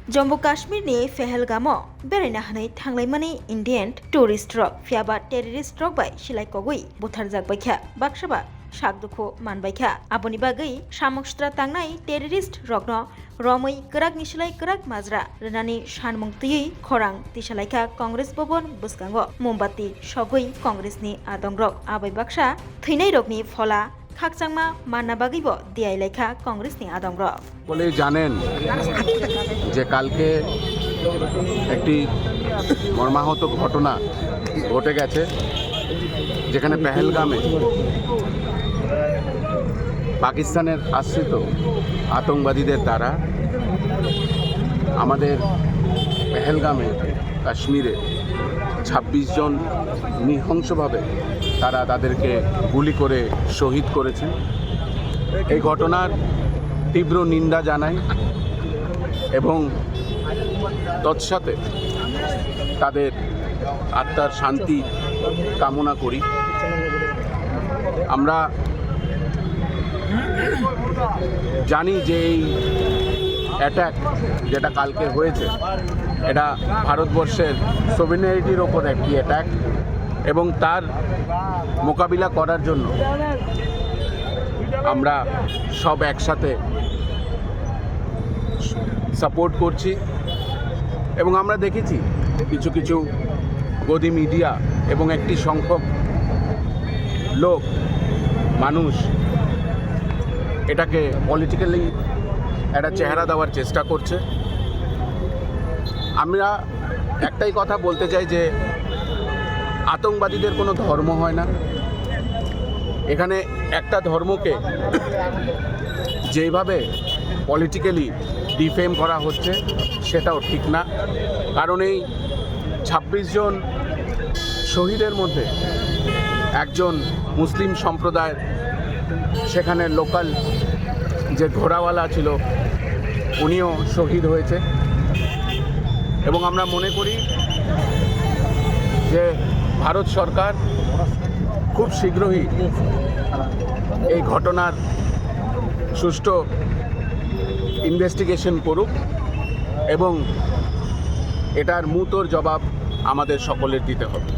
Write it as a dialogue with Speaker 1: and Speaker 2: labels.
Speaker 1: जम्मू काश्मीरनि पेहेलगामाव बेरायनो हानाय थांलायमानि Indian tourist रक फियाबा टेररिस्ट रक बाय सिलाइकगै बुथारजागबायखा बाक्साबा सागदुखु मानबायखा आबनि बागै सामक्सत्रा तांनाय टेररिस्ट रकनो रमै गराग निसलाय गराग माजरा रनानि सानमुंतयै खरां तिसालायखा कांग्रेस भवन बुसगांगो मोमबाति सगै कांग्रेसनि आदं रक आबै बाक्सा थैनाय रकनि फला खाकचांमा मानना बागैबो दियाइलायखा कांग्रेसनि आदं रक
Speaker 2: বলে জানেন যে কালকে একটি মর্মাহত ঘটনা ঘটে গেছে যেখানে পেহেলগামে পাকিস্তানের আশ্রিত আতঙ্কবাদীদের দ্বারা আমাদের পেহেলগামে কাশ্মীরে ২৬ জন নৃশংসভাবে তারা তাদেরকে গুলি করে শহীদ করেছেন। এই ঘটনার তীব্র নিন্দা জানাই এবং তৎসাথে তাদের আত্মার শান্তি কামনা করি। আমরা জানি যে এই অ্যাটাক যেটা কালকে হয়েছে এটা ভারতবর্ষের সভেরেনিটির ওপর একটি অ্যাটাক এবং তার মোকাবিলা করার জন্য আমরা সব একসাথে সাপোর্ট করছি এবং আমরা দেখেছি কিছু কিছু গদি মিডিয়া এবং একটি সংখ্যক লোক মানুষ এটাকে পলিটিক্যালি একটা চেহারা দেওয়ার চেষ্টা করছে। আমরা একটাই কথা বলতে চাই যে আতঙ্কবাদীদের কোনো ধর্ম হয় না। এখানে একটা ধর্মকে যেভাবে পলিটিক্যালি ডিফেম করা হচ্ছে সেটাও ঠিক না, কারণ এই ২৬ জন শহীদের মধ্যে একজন মুসলিম সম্প্রদায়ের সেখানে লোকাল যে ঘোড়াওয়ালা ছিল উনিও শহীদ হয়েছে এবং আমরা মনে করি যে ভারত সরকার খুব শীঘ্রই এই ঘটনার সুষ্ঠু ইনভেস্টিগেশন করুক এবং এটার মুহূর্তের জবাব আমাদের সকলের দিতে হবে।